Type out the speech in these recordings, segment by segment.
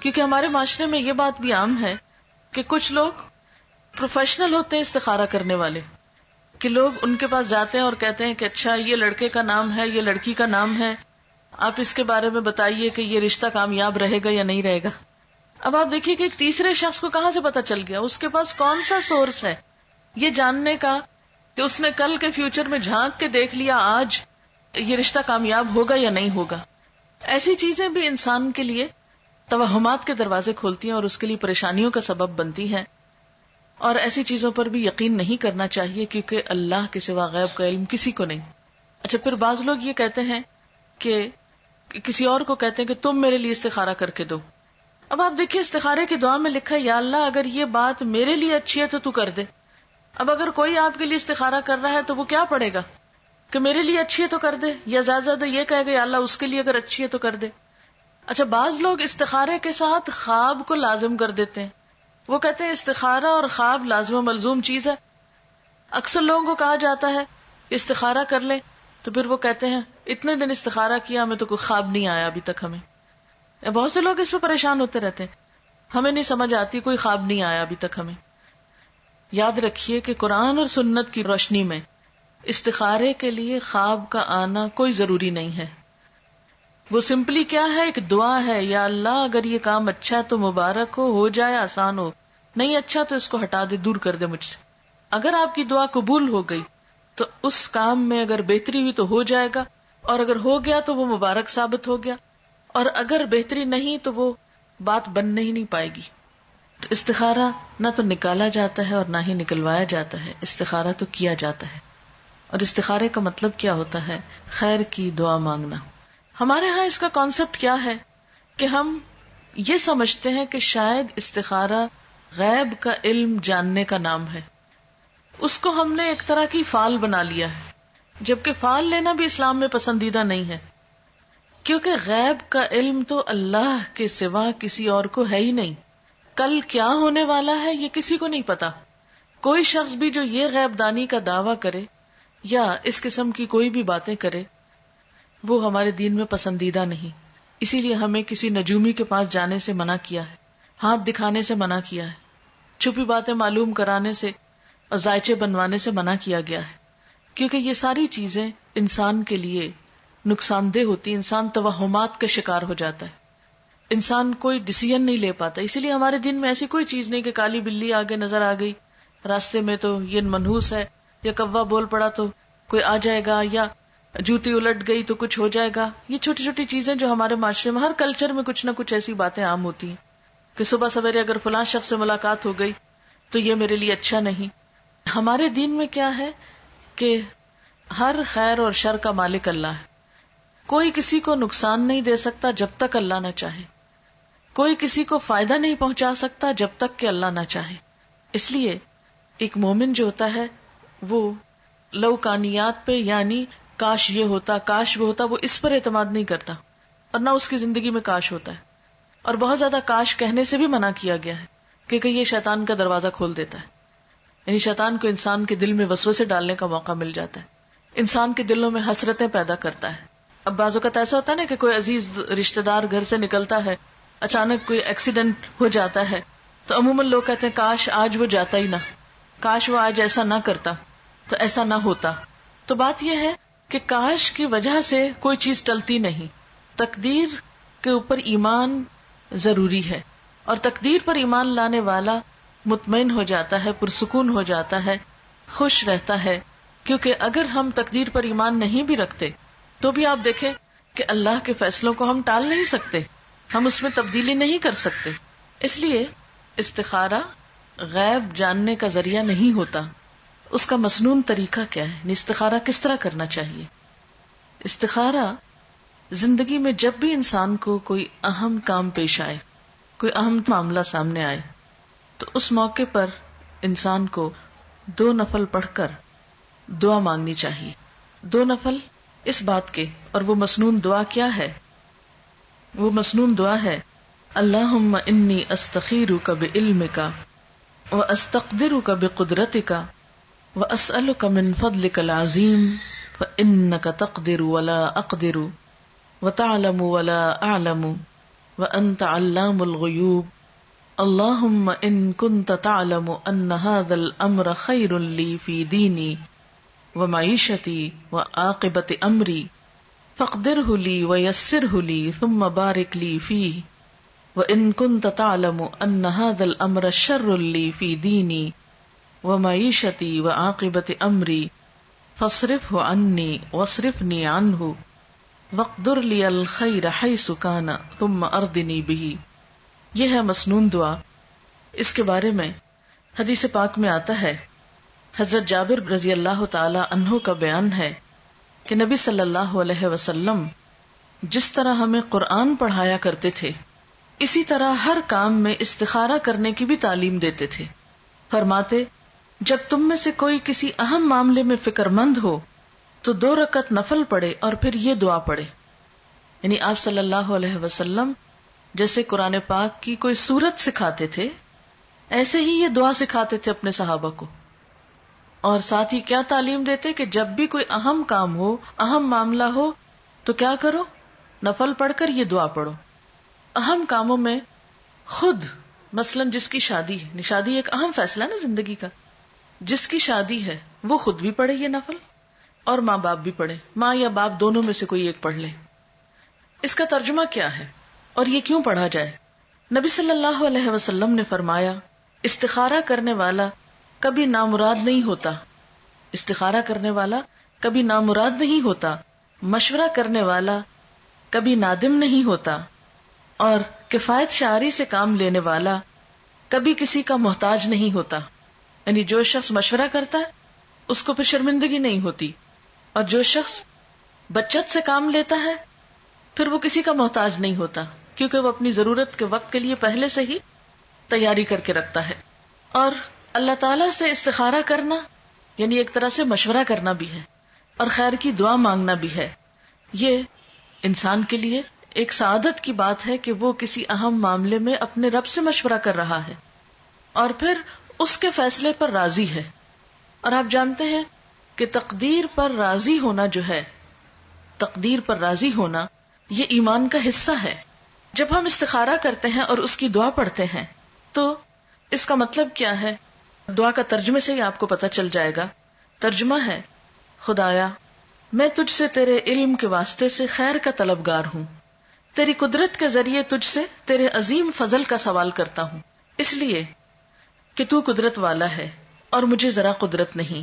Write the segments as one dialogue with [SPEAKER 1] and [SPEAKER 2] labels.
[SPEAKER 1] کیونکہ ہمارے معاشرے میں یہ بات بھی عام ہے کہ کچھ لوگ پروفیشنل ہوتے ہیں استخارہ کرنے والے، کہ لوگ ان کے پاس جاتے ہیں اور کہتے ہیں کہ اچھا یہ لڑکے کا نام ہے، یہ لڑکی کا نام ہے، آپ اس کے بارے میں بتائیے کہ یہ رشتہ کامیاب رہے گا یا نہیں رہے گا. اب آپ دیکھیے کہ ایک تیسرے شخص کو کہاں سے پتا چل گیا، اس کے پاس کون سا سورس ہے یہ جاننے کا کہ اس نے کل کے فیوچر میں جھانک کے دیکھ لیا آج یہ رشتہ کامیاب ہوگا یا نہیں ہوگا. ایسی چیزیں بھی انسان کے لیے توہمات کے دروازے کھولتی ہیں اور اس کے لیے پریشانیوں کا سبب بنتی ہیں، اور ایسی چیزوں پر بھی یقین نہیں کرنا چاہیے کیونکہ اللہ کے سوا غیب کا علم کسی کو نہیں. اچھا، پھر بعض لوگ یہ کہتے ہیں کہ کسی اور کو کہتے ہیں کہ تم میرے لیے استخارہ کر کے دو. اب آپ دیکھیے استخارے کی دعا میں لکھا ہے یا اللہ اگر یہ بات میرے لیے اچھی ہے تو کر دے. اب اگر کوئی آپ کے لیے استخارہ کر رہا ہے تو وہ کیا پڑھے گا کہ میرے لیے اچھی ہے تو کر دے، یا زیادہ زیادہ یہ کہے گا یا اللہ اس کے لیے اگر اچھی ہے تو کر دے. اچھا، بعض لوگ استخارے کے ساتھ خواب کو لازم کر دیتے ہیں. وہ کہتے ہیں استخارہ اور خواب لازم و ملزوم چیز ہے. اکثر لوگوں کو کہا جاتا ہے استخارہ کر لیں تو پھر وہ کہتے ہیں اتنے دن استخارہ کیا ہمیں تو کوئی خواب نہیں آیا ابھی تک. ہمیں بہت سے لوگ اس پہ پریشان ہوتے رہتے ہیں، ہمیں نہیں سمجھ آتی، کوئی خواب نہیں آیا ابھی تک ہمیں. یاد رکھیے کہ قرآن اور سنت کی روشنی میں استخارے کے لیے خواب کا آنا کوئی ضروری نہیں ہے. وہ سمپلی کیا ہے، ایک دعا ہے، یا اللہ اگر یہ کام اچھا ہے تو مبارک ہو جائے، آسان ہو، نہیں اچھا تو اس کو ہٹا دے، دور کر دے مجھ سے. اگر آپ کی دعا قبول ہو گئی تو اس کام میں اگر بہتری ہوئی تو ہو جائے گا، اور اگر ہو گیا تو وہ مبارک ثابت ہو گیا، اور اگر بہتری نہیں تو وہ بات بننے ہی نہیں پائے گی. تو استخارہ نہ تو نکالا جاتا ہے اور نہ ہی نکلوایا جاتا ہے، استخارہ تو کیا جاتا ہے. اور استخارے کا مطلب کیا ہوتا ہے؟ خیر کی دعا مانگنا. ہمارے ہاں اس کا کانسیپٹ کیا ہے کہ ہم یہ سمجھتے ہیں کہ شاید استخارہ غیب کا علم جاننے کا نام ہے. اس کو ہم نے ایک طرح کی فال بنا لیا ہے، جبکہ فال لینا بھی اسلام میں پسندیدہ نہیں ہے، کیونکہ غیب کا علم تو اللہ کے سوا کسی اور کو ہے ہی نہیں. کل کیا ہونے والا ہے یہ کسی کو نہیں پتا. کوئی شخص بھی جو یہ غیب دانی کا دعویٰ کرے یا اس قسم کی کوئی بھی باتیں کرے وہ ہمارے دین میں پسندیدہ نہیں. اسی لیے ہمیں کسی نجومی کے پاس جانے سے منع کیا ہے، ہاتھ دکھانے سے منع کیا ہے، چھپی باتیں معلوم کرانے سے اور ذائچے بنوانے سے منع کیا گیا ہے، کیونکہ یہ ساری چیزیں انسان کے لیے نقصان دہ ہوتی. انسان توہمات کا شکار ہو جاتا ہے، انسان کوئی ڈیسیژن نہیں لے پاتا. اسی لیے ہمارے دین میں ایسی کوئی چیز نہیں کہ کالی بلی آگے نظر آ گئی راستے میں تو یہ منحوس ہے، یا کوا بول پڑا تو کوئی آ جائے گا، یا جوتی الٹ گئی تو کچھ ہو جائے گا. یہ چھوٹی چھوٹی چیزیں جو ہمارے معاشرے میں ہر کلچر میں کچھ نہ کچھ ایسی باتیں عام ہوتی ہیں کہ صبح سویرے اگر فلاں شخص سے ملاقات ہو گئی تو یہ میرے لیے اچھا نہیں. ہمارے دین میں کیا ہے کہ ہر خیر اور شر کا مالک اللہ ہے. کوئی کسی کو نقصان نہیں دے سکتا جب تک اللہ نہ چاہے، کوئی کسی کو فائدہ نہیں پہنچا سکتا جب تک کہ اللہ نہ چاہے. اس لیے ایک مومن جو ہوتا ہے وہ لوکانیات پہ، یعنی کاش یہ ہوتا، کاش وہ ہوتا، وہ اس پر اعتماد نہیں کرتا، اور نہ اس کی زندگی میں کاش ہوتا ہے. اور بہت زیادہ کاش کہنے سے بھی منع کیا گیا ہے کیونکہ یہ شیطان کا دروازہ کھول دیتا ہے. یعنی شیطان کو انسان کے دل میں وسوسے ڈالنے کا موقع مل جاتا ہے، انسان کے دلوں میں حسرتیں پیدا کرتا ہے. اب بعض اوقات ایسا ہوتا ہے نا کہ کوئی عزیز رشتہ دار گھر سے نکلتا ہے، اچانک کوئی ایکسیڈنٹ ہو جاتا ہے تو عموماً لوگ کہتے ہیں کاش آج وہ جاتا ہی نہ، کاش وہ آج ایسا نہ کرتا تو ایسا نہ ہوتا. تو بات یہ ہے کہ کاش کی وجہ سے کوئی چیز ٹلتی نہیں. تقدیر کے اوپر ایمان ضروری ہے، اور تقدیر پر ایمان لانے والا مطمئن ہو جاتا ہے، پرسکون ہو جاتا ہے، خوش رہتا ہے. کیونکہ اگر ہم تقدیر پر ایمان نہیں بھی رکھتے تو بھی آپ دیکھیں کہ اللہ کے فیصلوں کو ہم ٹال نہیں سکتے، ہم اس میں تبدیلی نہیں کر سکتے. اس لیے استخارہ غیب جاننے کا ذریعہ نہیں ہوتا. اس کا مسنون طریقہ کیا ہے؟ استخارہ کس طرح کرنا چاہیے؟ استخارہ زندگی میں جب بھی انسان کو کوئی اہم کام پیش آئے، کوئی اہم معاملہ سامنے آئے، تو اس موقع پر انسان کو 2 نفل پڑھ کر دعا مانگنی چاہیے. 2 نفل اس بات کے، اور وہ مسنون دعا کیا ہے؟ وہ مسنون دعا ہے اللہم انی استخیرک بعلمک واستقدرک بقدرتک واسألک من فضلک العظیم فانک تقدر ولا اقدر وتعلم ولا اعلم وأنت علام الغیوب اللہم ان کنت تعلم ان هذا الامر خیر لی فی دینی ومعیشتی وعاقبت امری فاقدرہ لی ویسرہ لی ثم بارک لی فیہ وان کنت تعلم ان هذا الامر شر لی فی دینی ومعیشتی وعاقبت امری فاصرفہ عنی واصرفنی عنہ وقدر لی الخیر حیث کان ثم اردنی بہ. یہ ہے مسنون دعا. اس کے بارے میں حدیث پاک میں آتا ہے، حضرت جابر رضی اللہ تعالی عنہ کا بیان ہے کہ نبی صلی اللہ علیہ وسلم جس طرح ہمیں قرآن پڑھایا کرتے تھے اسی طرح ہر کام میں استخارہ کرنے کی بھی تعلیم دیتے تھے. فرماتے جب تم میں سے کوئی کسی اہم معاملے میں فکر مند ہو تو 2 رکعت نفل پڑھے اور پھر یہ دعا پڑھے. یعنی آپ صلی اللہ علیہ وسلم جیسے قرآن پاک کی کوئی سورت سکھاتے تھے ایسے ہی یہ دعا سکھاتے تھے اپنے صحابہ کو. اور ساتھ ہی کیا تعلیم دیتے کہ جب بھی کوئی اہم کام ہو، اہم معاملہ ہو تو کیا کرو؟ نفل پڑھ کر یہ دعا پڑھو. اہم کاموں میں خود مثلا جس کی شادی ہے، شادی ایک اہم فیصلہ نا زندگی کا، جس کی شادی ہے وہ خود بھی پڑھے یہ نفل اور ماں باپ بھی پڑھے، ماں یا باپ دونوں میں سے کوئی ایک پڑھ لے. اس کا ترجمہ کیا ہے اور یہ کیوں پڑھا جائے؟ نبی صلی اللہ علیہ وسلم نے فرمایا استخارہ کرنے والا کبھی نامراد نہیں ہوتا، استخارہ کرنے والا کبھی نامراد نہیں ہوتا، مشورہ کرنے والا کبھی نادم نہیں ہوتا، اور کفایت شعاری سے کام لینے والا کبھی کسی کا محتاج نہیں ہوتا. یعنی جو شخص مشورہ کرتا ہے اس کو پھر شرمندگی نہیں ہوتی، اور جو شخص بچت سے کام لیتا ہے پھر وہ کسی کا محتاج نہیں ہوتا، کیونکہ وہ اپنی ضرورت کے وقت کے لیے پہلے سے ہی تیاری کر کے رکھتا ہے. اور اللہ تعالیٰ سے استخارہ کرنا یعنی ایک طرح سے مشورہ کرنا بھی ہے اور خیر کی دعا مانگنا بھی ہے. یہ انسان کے لیے ایک سعادت کی بات ہے کہ وہ کسی اہم معاملے میں اپنے رب سے مشورہ کر رہا ہے اور پھر اس کے فیصلے پر راضی ہے. اور آپ جانتے ہیں کہ تقدیر پر راضی ہونا جو ہے، تقدیر پر راضی ہونا یہ ایمان کا حصہ ہے. جب ہم استخارہ کرتے ہیں اور اس کی دعا پڑھتے ہیں تو اس کا مطلب کیا ہے؟ دعا کا ترجمے سے ہی آپ کو پتہ چل جائے گا. ترجمہ ہے خدایا میں تجھ سے تیرے علم کے واسطے سے خیر کا طلبگار ہوں، تیری قدرت کے ذریعے تجھ سے تیرے عظیم فضل کا سوال کرتا ہوں، اس لیے کہ تو قدرت والا ہے اور مجھے ذرا قدرت نہیں،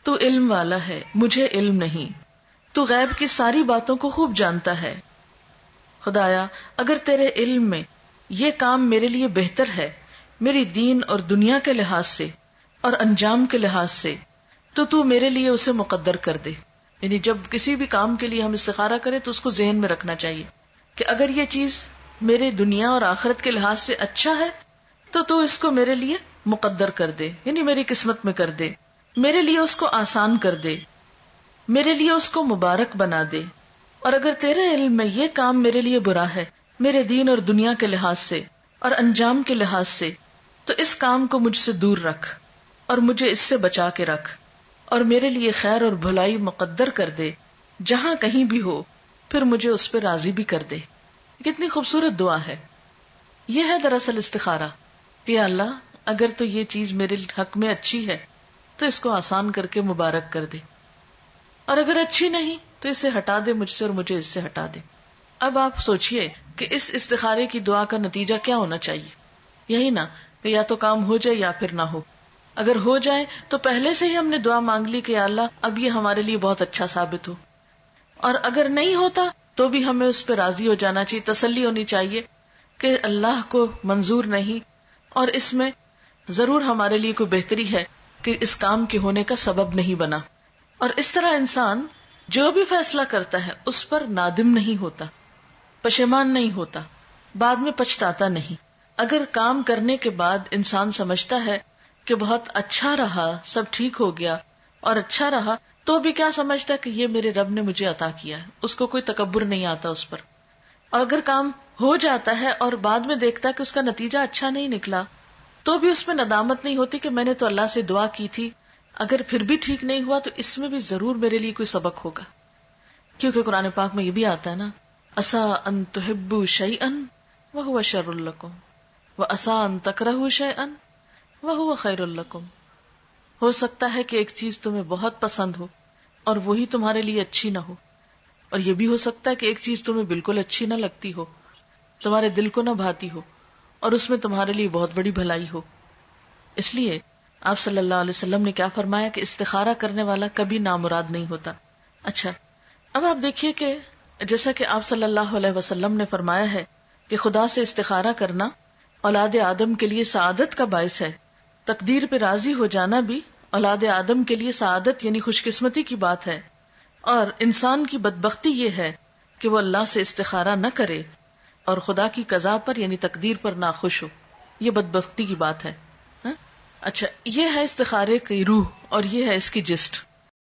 [SPEAKER 1] تو علم والا ہے مجھے علم نہیں، تو غیب کی ساری باتوں کو خوب جانتا ہے. خدایا اگر تیرے علم میں یہ کام میرے لیے بہتر ہے میری دین اور دنیا کے لحاظ سے اور انجام کے لحاظ سے تو میرے لیے اسے مقدر کر دے. یعنی جب کسی بھی کام کے لیے ہم استخارہ کریں تو اس کو ذہن میں رکھنا چاہیے کہ اگر یہ چیز میرے دنیا اور آخرت کے لحاظ سے اچھا ہے تو اس کو میرے لیے مقدر کر دے، یعنی میری قسمت میں کر دے، میرے لیے اس کو آسان کر دے، میرے لیے اس کو مبارک بنا دے. اور اگر تیرے علم میں یہ کام میرے لیے برا ہے میرے دین اور دنیا کے لحاظ سے اور انجام کے لحاظ سے تو اس کام کو مجھ سے دور رکھ اور مجھے اس سے بچا کے رکھ اور میرے لیے خیر اور بھلائی مقدر کر دے جہاں کہیں بھی ہو، پھر مجھے اس پہ راضی بھی کر دے. کتنی خوبصورت دعا ہے. یہ ہے دراصل استخارہ کہ اللہ اگر تو یہ چیز میرے حق میں اچھی ہے تو اس کو آسان کر کے مبارک کر دے، اور اگر اچھی نہیں تو اسے ہٹا دے مجھ سے اور مجھے اس سے ہٹا دے. اب آپ سوچئے کہ اس استخارے کی دعا کا نتیجہ کیا ہونا چاہیے؟ یہی نا کہ یا تو کام ہو جائے یا پھر نہ ہو. اگر ہو جائے تو پہلے سے ہی ہم نے دعا مانگ لی کہ اللہ اب یہ ہمارے لیے بہت اچھا ثابت ہو، اور اگر نہیں ہوتا تو بھی ہمیں اس پہ راضی ہو جانا چاہیے، تسلی ہونی چاہیے کہ اللہ کو منظور نہیں اور اس میں ضرور ہمارے لیے کوئی بہتری ہے کہ اس کام کے ہونے کا سبب نہیں بنا. اور اس طرح انسان جو بھی فیصلہ کرتا ہے اس پر نادم نہیں ہوتا، پشیمان نہیں ہوتا، بعد میں پچھتاتا نہیں. اگر کام کرنے کے بعد انسان سمجھتا ہے کہ بہت اچھا رہا، سب ٹھیک ہو گیا اور اچھا رہا، تو بھی کیا سمجھتا ہے کہ یہ میرے رب نے مجھے عطا کیا ہے، اس کو کوئی تکبر نہیں آتا اس پر. اور اگر کام ہو جاتا ہے اور بعد میں دیکھتا ہے کہ اس کا نتیجہ اچھا نہیں نکلا تو بھی اس میں ندامت نہیں ہوتی کہ میں نے تو اللہ سے دعا کی تھی، اگر پھر بھی ٹھیک نہیں ہوا تو اس میں بھی ضرور میرے لیے کوئی سبق ہوگا. کیونکہ قرآن پاک میں یہ بھی آتا ہے نا، عسیٰ ان تحبوا شیئا وَهُوَ شَرٌّ لَكُمْ وَعَسَىٰ أَن تَكْرَهُوا شَيْئًا وَهُوَ خَيْرٌ لَكُمْ. ہو سکتا ہے کہ ایک چیز تمہیں بہت پسند ہو اور وہی تمہارے لیے اچھی نہ ہو، اور یہ بھی ہو سکتا ہے کہ ایک چیز تمہیں بالکل اچھی نہ لگتی ہو، تمہارے دل کو نہ بھاتی ہو، اور اس میں تمہارے لیے بہت بڑی بھلائی ہو. اس لیے آپ صلی اللہ علیہ وسلم نے کیا فرمایا کہ استخارہ کرنے والا کبھی نامراد نہیں ہوتا. اچھا، اب آپ دیکھیے کہ جیسا کہ آپ صلی اللہ علیہ وسلم نے فرمایا ہے کہ خدا سے استخارہ کرنا اولاد آدم کے لیے سعادت کا باعث ہے. تقدیر پہ راضی ہو جانا بھی اولاد آدم کے لیے سعادت یعنی خوش قسمتی کی بات ہے، اور انسان کی بدبختی یہ ہے کہ وہ اللہ سے استخارہ نہ کرے اور خدا کی قضا پر یعنی تقدیر پر ناخوش ہو. یہ بدبختی کی بات ہے. اچھا، یہ ہے استخارے کی روح اور یہ ہے اس کی جسٹ.